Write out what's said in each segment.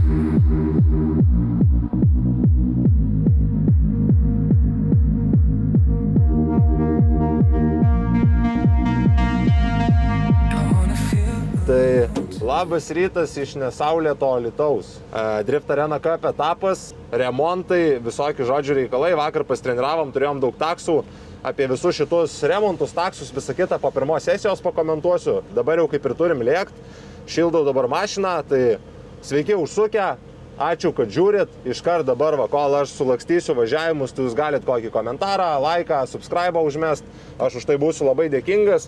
Tai labas rytas iš nesaulėto Alytaus. Drift Arena Cup etapas, remontai, visokių žodžių reikalai. Vakar pasitreniravom, turėjom daug taksų. Apie visus šitus remontus, taksus, visą kitą po pirmos sesijos pakomentuosiu. Dabar jau kaip ir turim lėkt. Šildau dabar mašiną, tai sveiki užsukę. Ačiū, kad žiūrit. Iškart dabar, kol aš sulakstysiu važiavimus, tai jūs galit kokį komentarą, laiką, subscribe užmest. Aš už tai būsiu labai dėkingas.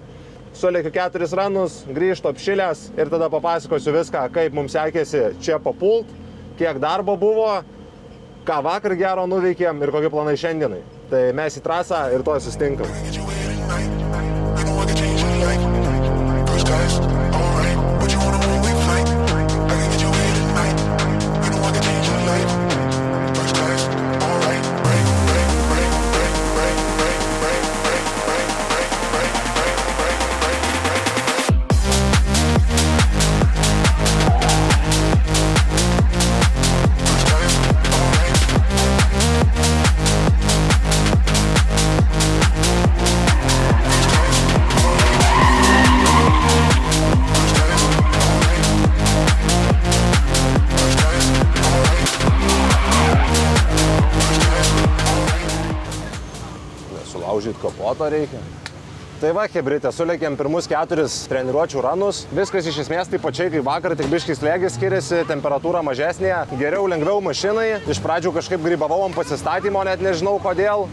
Sulėkiu 4 ranus, grįžtu apšilęs ir tada papasakosiu viską, kaip mums sekėsi čia papult, kiek darbo buvo, ką vakar gero nuveikėm ir kokie planai šiandienai. Tai mes į trasą ir to susitinkam. Sulaužyt kapotą reikia. Tai va, chebrytė, sulėkėm pirmus 4 treniruočių ranus. Viskas iš esmės taip pačiai kaip vakar, tik biškis slėgis skiriasi, temperatūra mažesnė, geriau, lengviau mašinai. Iš pradžių kažkaip grybavau ant pasistatymo, net nežinau kodėl.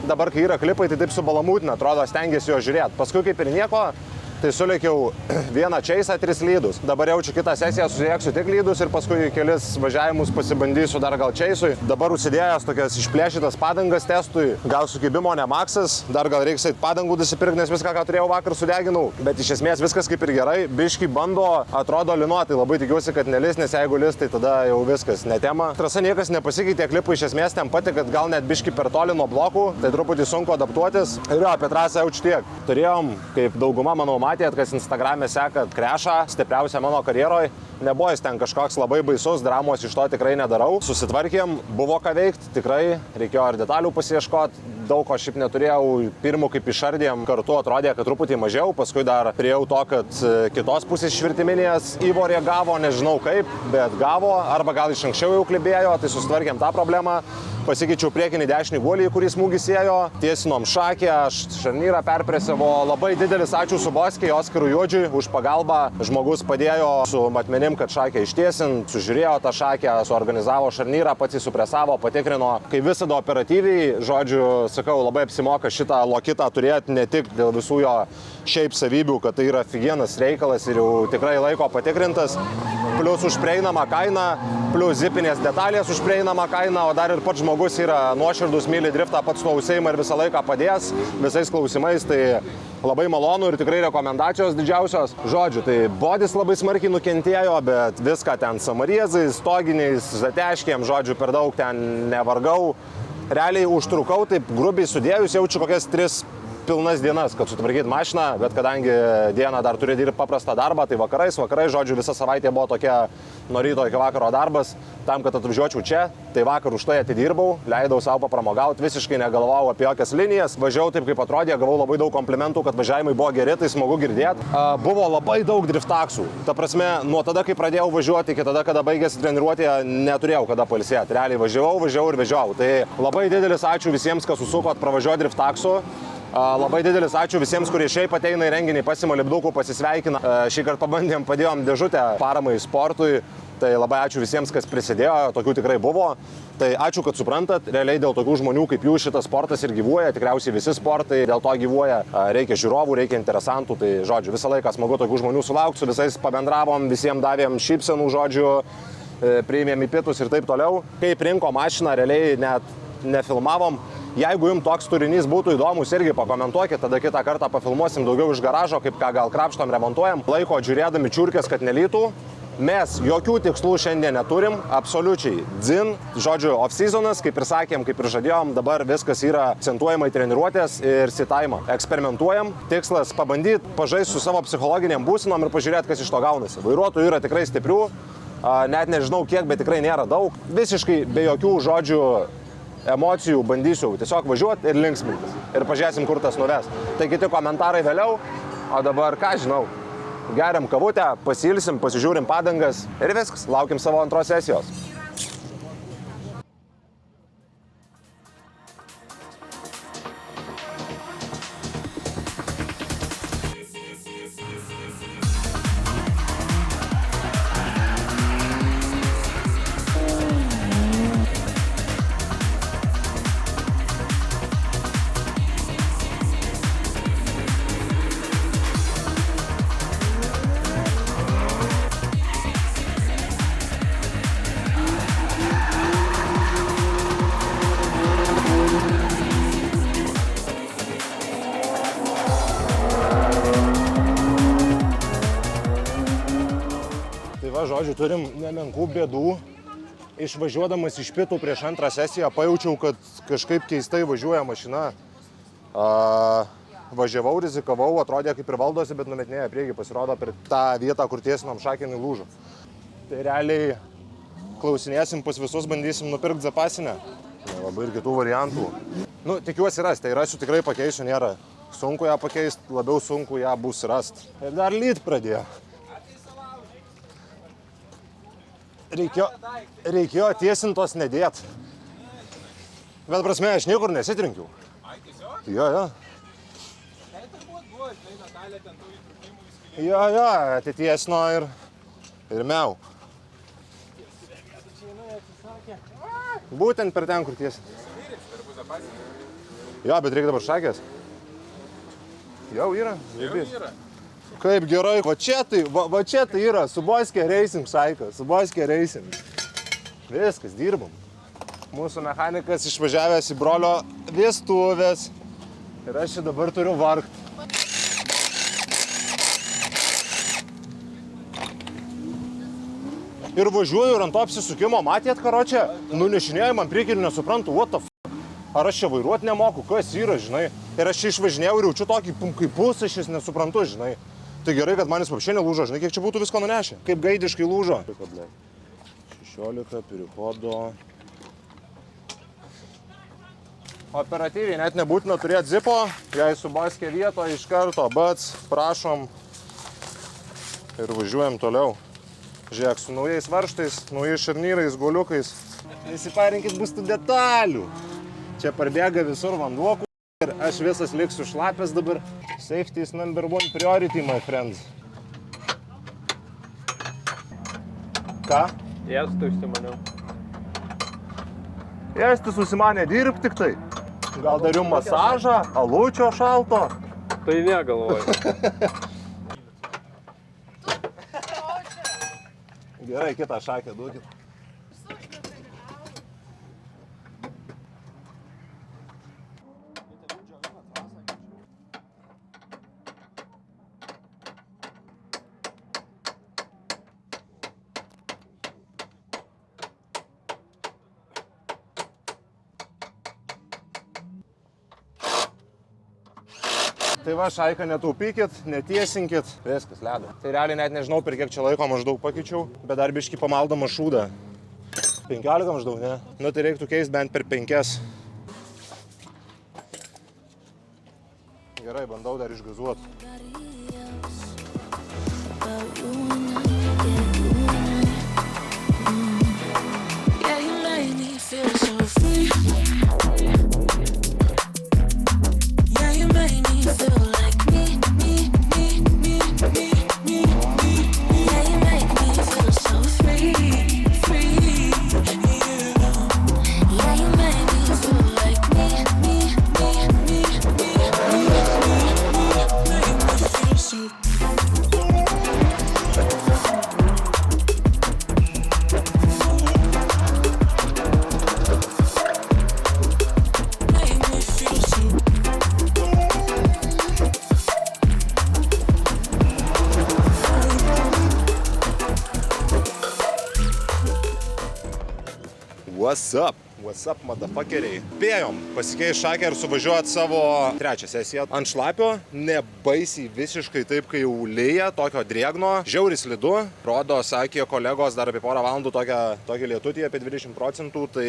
Dabar, kai yra klipai, tai taip subalamūtina, atrodo, stengiasi jo žiūrėti. Paskui kaip ir nieko, tai sulėkiau vieną čeisą, 3 lydus. Dabar jaučiu kitą sesiją, susieksiu tik lydus ir paskui kelis važiavimus pasibandysiu dar gal čeisui. Dabar užsidėjęs tokias išplėšytas padangas testui, gal sukibimo ne maksas, dar gal reiks eit padangų nusipirkti, nes viską, ką turėjau vakar, sudeginau. Bet iš esmės viskas kaip ir gerai, biškį bando, atrodo linuotai, labai tikiuosi, kad nelis, nes jeigu lis, tai tada jau viskas, netema. Trasa niekas nepasikeitė, klipų iš esmės ten pati, kad gal net biškį per toli nuo blokų, tai truputį sunku adaptuotis. Ir jo, apie trasą jaučiu tiek. Turėjom, kaip dauguma manau matėt, kas Instagram'e sekat krešą, stipriausia mano karjeroj. Nebuvo jis ten kažkoks labai baisus, dramos iš to tikrai nedarau. Susitvarkėm, buvo ką veikti, tikrai reikėjo ir detalių pasiieškoti. Daug ko šiaip neturėjau, pirmų kaip išardėm, kartu atrodė, kad truputį mažiau, paskui dar priejau to, kad kitos pusės švirtiminės įvorė gavo, nežinau kaip, bet gavo, arba gal iš anksčiau jau klibėjo, tai susitvarkėm tą problemą. Pasikeičiau priekinį dešinį guolį, kurį smūgis ėjo, tiesinom šakę, šarnyrą perpresavo. Labai didelis ačiū Suboskiai, Oskarui Juodžiui už pagalbą. Žmogus padėjo su matmenim, kad šakę ištiesint, sužiūrėjo tą šakę, suorganizavo šarnyrą, pats jį supresavo, patikrino. Kai visada operatyviai, žodžiu, sakau, labai apsimoka šitą lokitą turėti ne tik dėl visų jo šiaip savybių, kad tai yra figienas reikalas ir jau tikrai laiko patikrintas. Plius už prieinamą kainą, plius zipinės detalės už prieinamą kainą, o dar ir pats žmogus yra nuoširdus, myli driftą, pats tuo užsiima ir visą laiką padės visais klausimais, tai labai malonu ir tikrai rekomendacijos didžiausios. Žodžiu, tai bodis labai smarkiai nukentėjo, bet viską ten samariezais, stoginiais, zateškėm, žodžiu, per daug ten nevargau. Realiai užtrukau, taip grubiai sudėjus, jaučiu kokias 3 pilnas dienas, kad sutvarkyti mašiną, bet kadangi dieną dar turi dirbti paprastą darbą, tai vakarais, žodžiu, visa savaitė buvo tokia nuo ryto iki vakaro darbas, tam, kad atvažiuočiau čia, tai vakar už tai atidirbau, leidau savo papramogauti, visiškai negalvojau apie jokias linijas, važiavau taip, kaip atrodė, gavau labai daug komplimentų, kad važiavimai buvo geri, tai smagu girdėti. Buvo labai daug driftaksų, ta prasme, nuo tada, kai pradėjau važiuoti, iki tada, kada baigėsi treniruotė, neturėjau kada pailsėti, realiai važiavau ir vežiau. Tai labai didelis ačiū visiems, kas susukot pravažiuoti driftaksų. Labai didelis ačiū visiems, kurie šiaip ateina į renginį, pasima lipdukų, pasisveikina. Šį kartą padėjom dėžutę paramai sportui. Tai labai ačiū visiems, kas prisidėjo, tokių tikrai buvo. Tai ačiū, kad suprantat, realiai dėl tokių žmonių kaip jūs šitas sportas ir gyvuoja, tikriausiai visi sportai dėl to gyvuoja. Reikia žiūrovų, reikia interesantų, tai žodžiu, visą laiką smagu tokių žmonių sulaukti, su visais pabendravom, visiems davėm šypsenų, žodžiu, priėmėm į pietus ir taip toliau. Kaip rinko mašiną, realiai net nefilmavom. Jeigu jums toks turinys būtų įdomus, irgi pakomentuokit, tada kitą kartą pafilmuosim daugiau iš garažo, kaip ką gal krapštom, remontuojam. Laiko žiūrėdami čiurkės, kad nelytų. Mes jokių tikslų šiandien neturim, absoliučiai dzin. Žodžiu, off-seasonas, kaip ir sakėm, kaip ir žadėjom, dabar viskas yra akcentuojama į treniruotės ir sitaimą. Eksperimentuojam, tikslas pabandyti pažaisti su savo psichologiniam būsenom ir pažiūrėti, kas iš to gaunasi. Vairuotojų yra tikrai stiprių. net nežinau kiek, bet tikrai nėra daug. Visiškai be jokių žodžių emocijų bandysiu tiesiog važiuoti ir linksmintis. Ir pažiūrėsim, kur tas nuves. Tai kiti komentarai vėliau, o dabar ką žinau. Geriam kavutę, pasilsim, pasižiūrim padangas ir viskas. Laukim savo antros sesijos. Žodžiu, turim nemenkų bėdų. Išvažiuodamas iš pietų prieš antrą sesiją pajaučiau, kad kažkaip keistai važiuoja mašina. Važiavau, rizikavau, atrodė kaip ir valdosi, bet numetinėja priekį, pasirodo per tą vietą, kur tiesinom šakinį lūžo. Tai realiai klausinėsim pas visus, bandysim nupirkti zapasinę. Labai ir kitų variantų. Nu, tikiuosi rasti, tai rasiu tikrai pakeisiu, nėra sunku ją pakeisti, labiau sunku ją bus rasti. Ir dar lyt pradėjo. Reikėjo tiesintos nedėt. Bet prasme, aš niekur nesitrinkiau. Ai, tiesiog? Jo. Tai turbūt buvo, žinai, Natalė ten tų įtrūkimų įskilėjų. Jo, atitiesino ir miau. Būtent per ten, kur tiesin. Jo, bet reikia dabar šakės. Jau yra. Kaip gerai, va čia tai yra, Suboiskė Racing Cycle, Suboiskė Racing. Viskas, dirbam. Mūsų mechanikas išvažiavęs į brolio vestuvės ir aš čia dabar turiu vargti. Ir važiuoju ir ant to apsisukimo, matėt, karočią, nunešinėjau man priekį ir nesuprantu, what the f***. Ar aš čia vairuoti nemoku, kas yra, žinai. Ir aš čia išvažinėjau ir jaučiu tokį kaip pusą, aš jas nesuprantu, žinai. Tai gerai, kad manis papšiai nelūžo, žinai, kiek čia būtų visko nunešę. Kaip gaidiškai lūžo. 16, perihodo. Operatyviai, net nebūtina turėti zipo. Jei Suboiskė vietoje iš karto, bats, prašom. Ir važiuojam toliau. Žiūrėk, su naujais varžtais, naujais šarnyrais, guoliukais. Nesiparinkit, bus tų detalių. Čia parbėga visur vanduo. Ir aš visas liksiu šlapės dabar. Safety is number one priority, my friends. Ką? Ėstų užsimaniau. Ėstis susimanė dirbti tik tai. Gal dariu masažą, alučio šalto. Tai negalvoju. Gerai, kitą šakę duokit. Tai va, šaiką netaupykit, netiesinkit, viskas ledo. Tai realiai net nežinau, per kiek čia laiko maždaug pakeičiau, bet dar biškį pamaldama šūdą. 15 maždaug, ne? Nu, tai reiktų keisti bent per 5. Gerai, bandau dar išgazuoti. What's up? What's up, motherfuckeriai? Spėjom pasikeisti šakę ir suvažiuoti savo trečią sesiją ant šlapio. Nebaisiai visiškai taip, kai jau lyja, tokio drėgno. Žiauris slidu. Rodo, sakė kolegos, dar apie porą valandų tokį lietutį apie 20%. Tai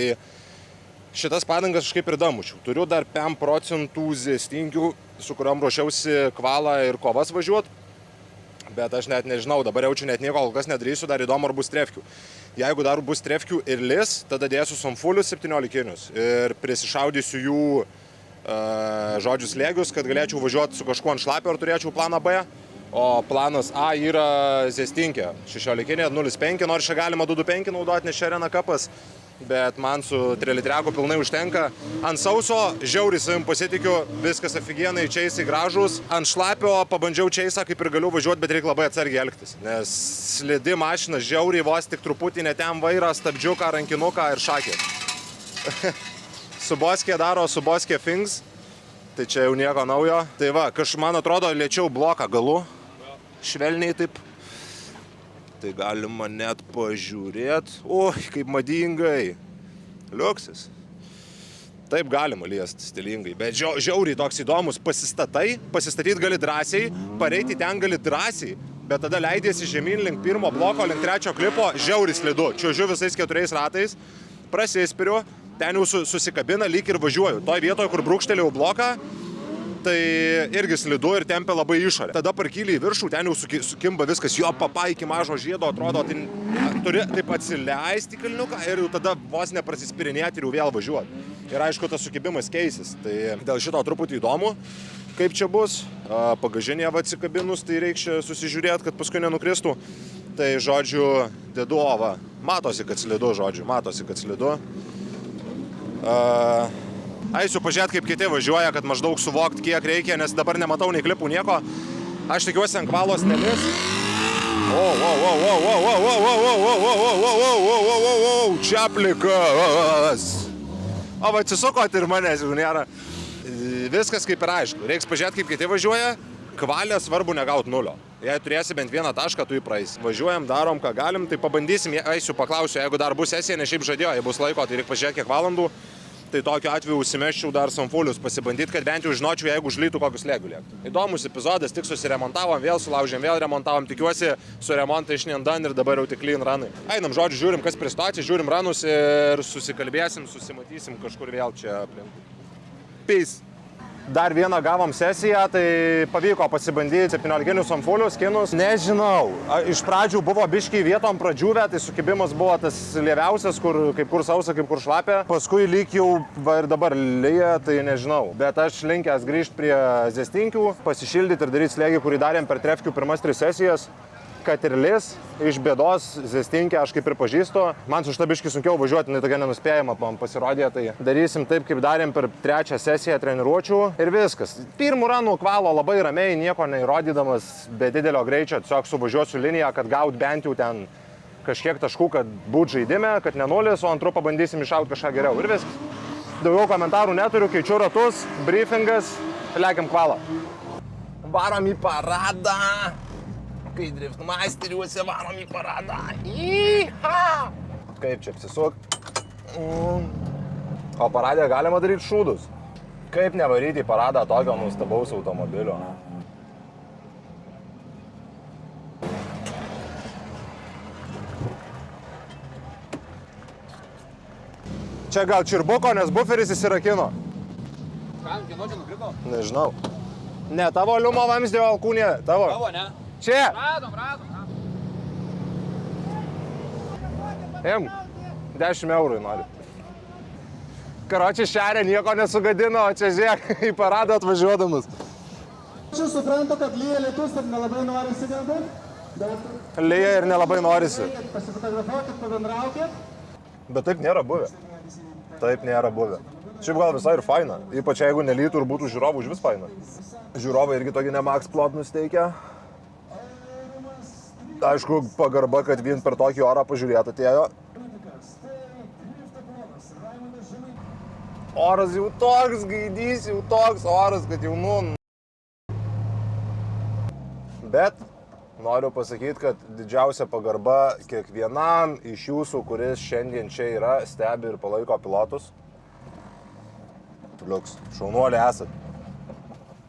šitas padangas aš kaip ir damučiau. Turiu dar 5% zestinkių, su kuriuom ruošiausi kvalą ir kovas važiuoti. Bet aš net nežinau, dabar jaučiu net nieko kol kas nedarysiu, dar įdomu ar bus trefkių. Jeigu dar bus trefkių ir lis, tada dėsiu somfulius 17-kinius ir prisišaudysiu jų žodžius slėgius, kad galėčiau važiuoti su kažkuo ant šlapio ir turėčiau planą B. O planas A yra zestinkė 16-kinė 0,5, nors čia galima 2,25 naudoti, nes čia Arena Cupas. Bet man su 3 litriaku pilnai užtenka. Ant sauso žiauriai savim pasitikiu, viskas afigienai, čeisai gražus. Ant šlapio pabandžiau čeisą, kaip ir galiu važiuoti, bet reikia labai atsargiai elgtis. Nes slidi mašina žiauriai, vos tik truputį netem vairą, stabdžiuką, rankinuką ir šakė. Suboskė daro Suboskė things. Tai čia jau nieko naujo. Tai va, man atrodo, lėčiau bloką galu. Švelniai taip. Tai galima net pažiūrėti. Oi, kaip madingai. Liuksis. Taip galima liesti stilingai. Bet žiauriai toks įdomus. Pasistatyti gali drąsiai, pareiti ten gali drąsiai. Bet tada leidėsi žemyn link pirmo bloko, link trečio klipo, žiauriai slidu. Čiuožiu visais 4 ratais, prasispiriu, ten jau susikabina, lyg ir važiuoju. Toj vietoje, kur brūkštelėjau bloką, tai irgi slidu ir tempia labai išorę. Tada parkyli į viršų, ten jau sukimba viskas, jo papa iki mažo žiedo, atrodo, tai turi taip atsileisti kalniuką ir jau tada vos neprasispirinėti ir jau vėl važiuoti. Ir aišku, tas sukibimas keisis. Tai dėl šito truputį įdomu, kaip čia bus. Pagažinėje atsikabinus, tai reikia susižiūrėti, kad paskui nenukristų. Tai žodžiu, dedu ovą. Matosi, kad slidu, Eisiu pažiūrėti, kaip kiti važiuoja, kad maždaug suvokti, kiek reikia, nes dabar nematau nei klipų, nieko. Aš tikiuosi ant kvalos nelis. Čia plikas. O va, atsisukot ir manęs jau nėra. Viskas kaip ir aišku. Reiks pažiūrėti, kaip kiti važiuoja. Kvalė svarbu negauti 0. Jei turėsi bent vieną tašką, tu įpraeisi. Važiuojam, darom, ką galim, tai pabandysim. Eisiu, paklausiu, jeigu dar bus sesija, ne šiaip žadėjo, jei bus laiko, tai reikia pažiūrėti, kiek valandų. Tai tokiu atveju užsimeščiau dar somfulius pasibandyti, kad bent jau žinočiau, jeigu užlytų kokius slėgių liektų. Įdomus epizodas, tik susiremontavom, vėl sulaužėm, vėl remontavom, tikiuosi su remontai išnien dan ir dabar jau tik clean runai. Einam, žodžiu, žiūrim, kas pristačia, žiūrim ranus ir susikalbėsim, susimatysim kažkur vėl čia aplink. Peace. Dar vieną gavom sesiją, tai pavyko pasibandyti 17-kinius somfulius, kinus. Nežinau, iš pradžių buvo biškiai vietom pradžiūvę, tai sukibimas buvo tas lieviausias, kaip kur sausa, kaip kur šlapia. Paskui lyg jau ir dabar lyja, tai nežinau. Bet aš linkęs grįžti prie zestinkių, pasišildyti ir daryti slėgį, kurį darėm per trefkių pirmas 3 sesijas. Kad ir lis, iš bėdos zestinkę aš kaip ir pažįstu. Man su šita biškai sunkiau važiuoti, jinai tokia nenuspėjama man pasirodė, tai darysim taip, kaip darėm per 3 sesiją treniruočių ir viskas. Pirmų ranų kvalo labai ramiai, nieko neįrodydamas, be didelio greičio, tiesiog suvažiuosiu liniją, kad gaut bent jau ten kažkiek taškų, kad būt žaidime, kad ne 0, o antru pabandysim iššauti kažką geriau ir viskas. Daugiau komentarų neturiu, keičiu ratus, briefingas, lekiam kvalą. Varom į paradą! Kai driftmasteriuose varom į paradą. Kaip čia apsisukt? O paradė galima daryti šūdus. Kaip nevaryti į paradą tokio nuostabaus automobilio? Čia gal čirbuko, nes buferis įsirakino. Kam, kieno čia nukrito? Nežinau. Ne, tavo liumo vamzdė alkūnė. Tavo, ne? Čia! Radom. Im, 10 eurų nori. Karočią šerė nieko nesugadino, o čia žiūrėk, į paradą atvažiuodamas. Aš suprantu, kad lyja lietus ir nelabai norisi galbūt. Lyja ir nelabai norisi. Pasifotografuokit, pabendraukit. Bet taip nėra buvę. Taip nėra buvę. Šiaip gal visai ir faina. Ypač jeigu nelytų ir būtų žiūrovų už vis faina. Žiūrovai irgi tokį nemax plot nusteikia. Aišku, pagarba, kad vien per tokį orą pažiūrėti atėjo. Oras jau toks gaidys, jau toks oras, kad jau Bet Noriu pasakyti, kad didžiausia pagarba kiekvienam iš jūsų, kuris šiandien čia yra, stebi ir palaiko pilotus. Liuks, šaunuoliai esat.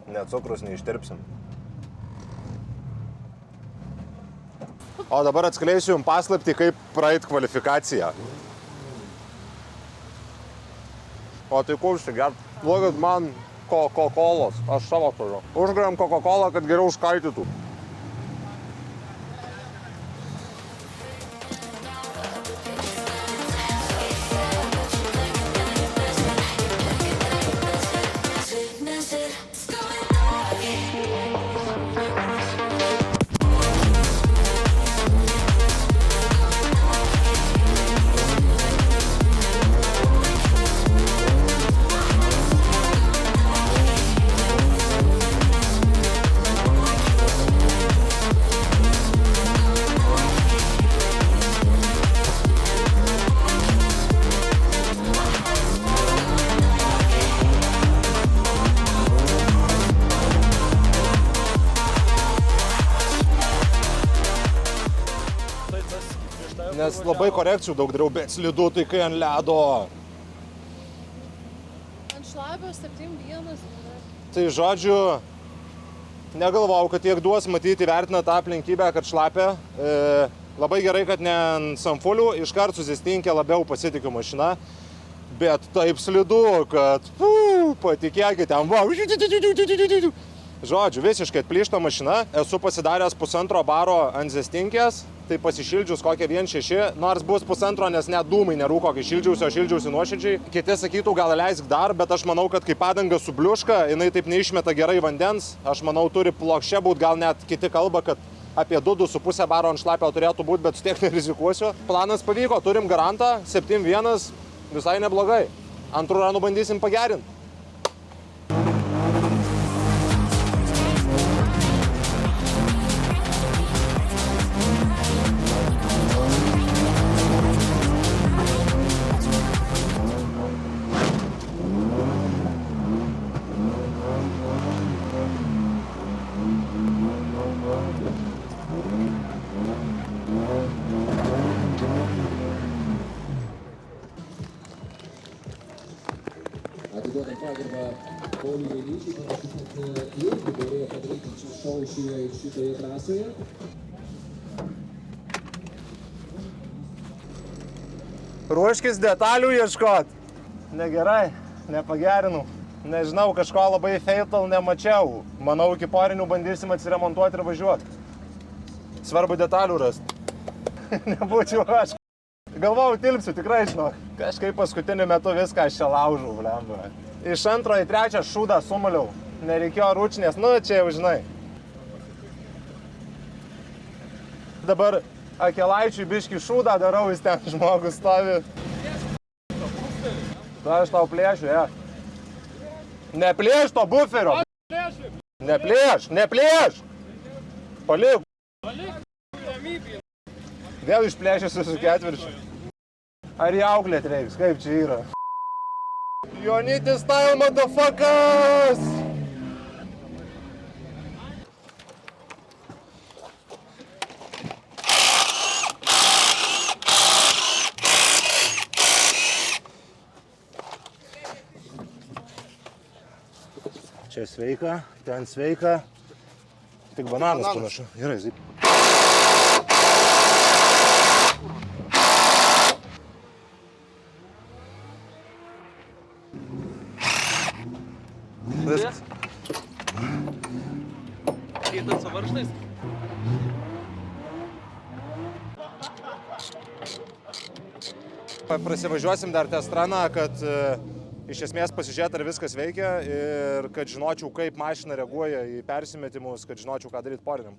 Net cukrus neištirpsim. O dabar atskleisiu jums paslaptį, kaip praeit kvalifikaciją. O tai kur užsigert? Duokit man Coca-Colos, aš savo turiu. Užgeriam Coca-Colą, kad geriau užkaitytų. Nes labai korekcijų daug dariau, bet slidu tai kai ant ledo. Ant šlapio 7-1. Tai žodžiu, negalvojau, kad tiek duos matyti vertina tą aplinkybę, kad šlapia. Labai gerai, kad ne ant samfulių, iškart susistinkė, labiau pasitikiu mašina. Bet taip slidu, kad patikėkit, ten va. Žodžiu, visiškai atplyšta mašina. Esu pasidaręs 1,5 baro ant zestinkės. Tai pasišildžius kokią 1,6, nors bus 1,5, nes net dūmai nerūko, kai šildžiausi, o šildžiausi nuoširdžiai. Kiti sakytų, gal leisk dar, bet aš manau, kad kai padanga subliuška, jinai taip neišmeta gerai vandens. Aš manau, turi plokščia būti, gal net kiti kalba, kad apie 2,5 baro ant šlapio turėtų būti, bet tiek nerizikuosiu. Planas pavyko, turim garantą, 7-1, visai neblogai. Antrų ranų bandysim pagerinti. Atiduodam pagarbą Pauliui Vailyčiui, panašu, kad irgi galėjo padaryti šou šitoje trasoje. Ruoškis detalių ieškot. Negerai, nepagerinau. Nežinau, kažko labai fatal nemačiau. Manau, iki porinių bandysim atsiremontuoti ir važiuoti. Svarbu detalių rasti. Nebūčiau aš. Galvojau, tilpsiu, tikrai žinok. Kažkaip paskutiniu metu viską aš čia laužau, blemba. Iš 2 į 3 šūdą sumaliau. Nereikėjo rūčinės, nu čia jau žinai. Dabar Akelaičiui biškį šūdą darau, jis ten žmogus stovi. Tai aš tau plėšiu, ja. Neplėš to buferio. Neplėš. Palik. Vėl išplėšiusi su ketvirčiu. Ar į auklėt reiks, kaip čia yra? Jonytis style, motherfuckers! Čia sveika, ten sveika. Tik bananas panašu. Gerai, zip. Viskas. Keitas su varžtais? Prasivažiuosim dar testraną, kad iš esmės pasižiūrėti, ar viskas veikia ir kad žinočiau, kaip mašina reaguoja į persimetimus, kad žinočiau, ką daryti poriniam.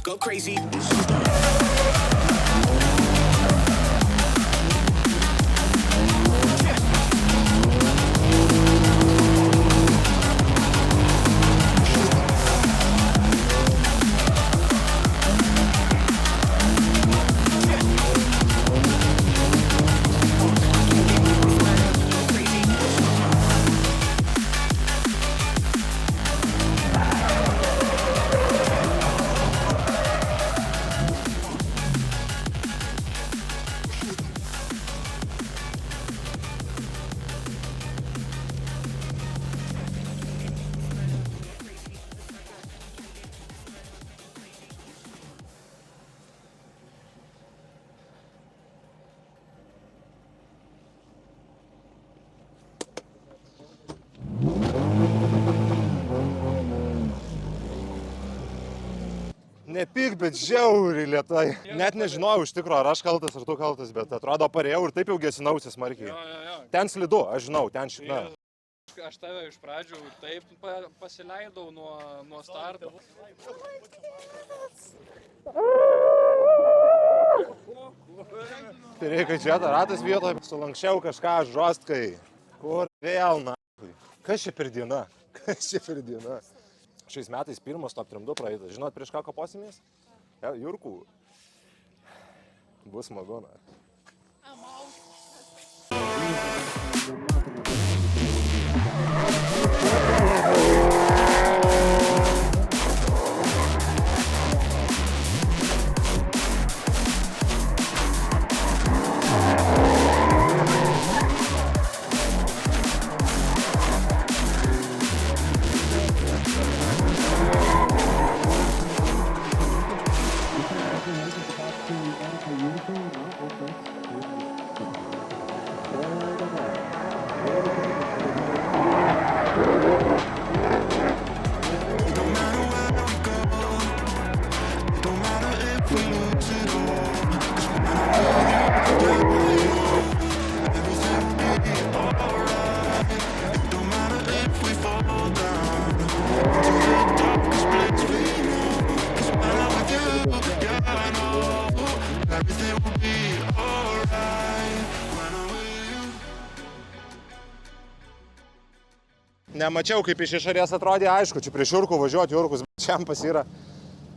Go crazy. Nepyk, bet žiauriai lėtai. Net nežinojau iš tikro, ar aš kaltas, ar tu kaltas, bet atrodo parėjau ir taip jau gesinausi smarkiai. Jo. Ten slidu, aš žinau, ten šikna. Aš tave iš pradžių taip pasileidau nuo starto. Tai reikia čia ratas vietoje, sulankščiau kažką žostkai. Kur vėl, na. Kas čia per diena? Kas čia per diena? Šiais metais pirmas top 3 praeitas. Žinot, prieš ką koposimės? Jurkų. Bus smagu, na. Nemačiau, kaip iš išorės atrodė, aišku, čia prieš Jurkų važiuoti, Jurkus čempas yra.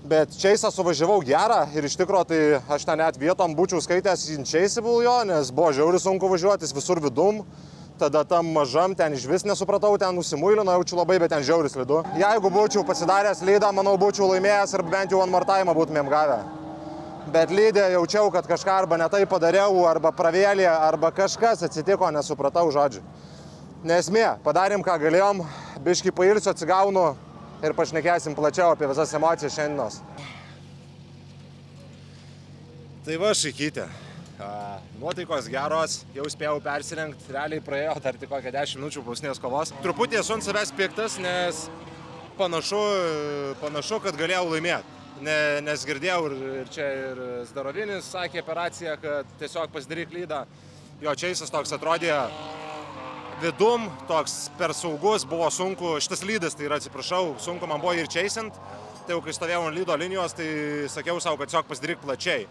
Bet Čeisą suvažiavau gerą ir iš tikro, tai aš ten net vietom būčiau skaitęs Inčeisable jo, nes buvo žiauriai sunku važiuotis visur vidum. Tada tam mažam ten iš vis nesupratau, ten nusimuilino, jaučiu labai, bet ten žiauriai slidu. Jeigu būčiau pasidaręs lydą, manau, būčiau laimėjęs ir bent jau one more time būtumėm gavę. Bet lydė jaučiau, kad kažką arba netai padariau, arba pravėlė, arba kažkas atsitiko, nesupratau žodžių. Nesmė, padarėm ką galėjom, biškį pailsiu, atsigaunu ir pašnekėsim plačiau apie visas emocijas šiandienos. Tai va, Šaikytė. Nuotaikos geros, jau spėjau persirengti, realiai praėjo dar tik kokią 10 minučių paskutinės kovos. Truputį esu ant savęs piktas, nes panašu, kad galėjau laimėti. Nes girdėjau ir čia ir Zdarovinis sakė operaciją, kad tiesiog pasidaryk lydą. Jo Čeisas toks atrodė vidum, toks per saugus, buvo sunku, šitas lydas, tai yra, atsiprašau, sunku man buvo ir čeisint, tai jau kai stovėjau ant lydo linijos, tai sakiau savo, kad tiesiog pasidaryk plačiai.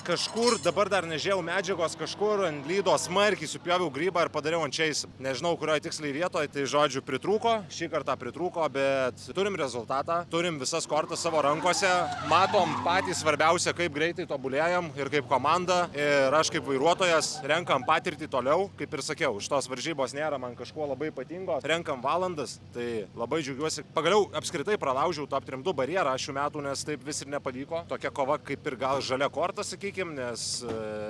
Kažkur, dabar dar nežiau medžiagos, kažkur ant lydo smarkiai supjoviau grybą ir padariau ant čeisą. Nežinau, kurioje tiksliai vietoje, tai žodžiu pritrūko, šį kartą pritrūko, bet turim rezultatą, turim visas kortas savo rankose, matom patys svarbiausia, kaip greitai tobulėjam ir kaip komanda, ir aš kaip vairuotojas renkam patirtį toliau, kaip ir sakiau, šitos varžybos nėra man kažkuo labai ypatingo, renkam valandas, tai labai džiaugiuosi. Pagaliau apskritai pralaužiau top 3 barjerą šių metų, nes taip vis ir nepavyko. Tokia kova kaip ir gal žalia korta, sakykime, nes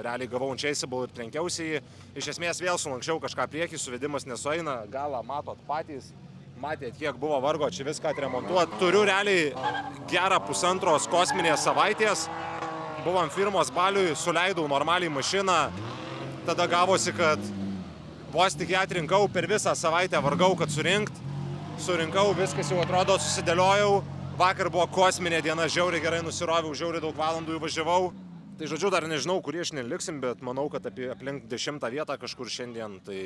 realiai gavau Inčeisable ir trenkiausi jį. Iš esmės vėl sulankščiau kažką priekį, suvedimas nesueina, galą matot patys. Matėt, kiek buvo vargo čia viską atremontuoti. Turiu realiai gerą pusantros kosminės savaitės. Buvom firmos baliui, suleidau normaliai mašiną. Tada gavosi, kad vos tik ją atrinkau, per visą savaitę vargau, kad surinkau, viskas jau atrodo susidėliojau. Vakar buvo kosminė diena, žiauriai gerai nusiroviau, žiauriai daug valandų įvažiavau. Tai žodžiu, dar nežinau, kurie šiandien liksim, bet manau, kad aplink 10 vietą kažkur šiandien. Tai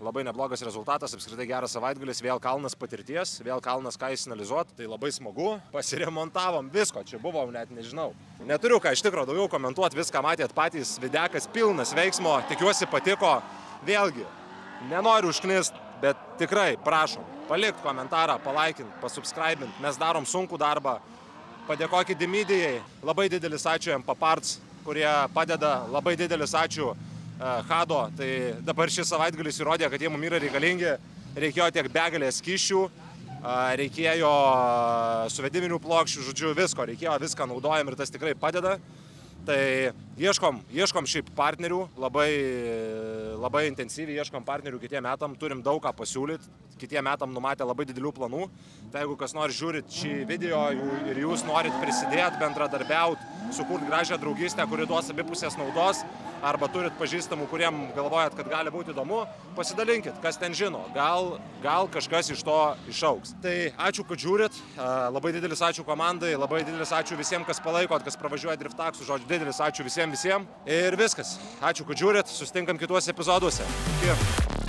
labai neblogas rezultatas, apskritai geras savaitgalis, vėl kalnas patirties, vėl kalnas ką įsinalizuoti, tai labai smagu. Pasiremontavom visko, čia buvo, net nežinau. Neturiu ką iš tikro daugiau komentuoti, viską matėt patys, videkas pilnas veiksmo, tikiuosi patiko. Vėlgi, nenoriu užknist, bet tikrai prašom, palikt komentarą, palaikint, pasubscribint, mes darom sunkų darbą. Padėkokit Dimidijai, labai didelis ačiū Empaparts, kurie padeda, labai didelis ačiū Hado, tai dabar šis savaitgalis įrodė, kad jie mums yra reikalingi, reikėjo tiek begalės skyšių, reikėjo suvediminių plokščių, žodžiu, visko, reikėjo viską naudojam ir tas tikrai padeda. Tai ieškom šiaip partnerių, labai intensyviai ieškom partnerių kitiem metam, turim daug ką pasiūlyti, kitiem metam numatę labai didelių planų. Tai jeigu kas nors žiūrit šį video ir jūs norit prisidėti, bendradarbiauti, sukurti gražią draugystę, kuri duos abipusės naudos, arba turit pažįstamų, kuriem galvojat, kad gali būti įdomu, pasidalinkit, kas ten žino, gal kažkas iš to išaugs. Tai ačiū, kad žiūrit, labai didelis ačiū komandai, labai didelis ačiū visiems, kas palaikot, kas pravažiuoja Driftaksu, žodžiu, didelis ačiū visiems. Ir viskas. Ačiū, kad žiūrit, susitinkam kituose epizoduose. Iki.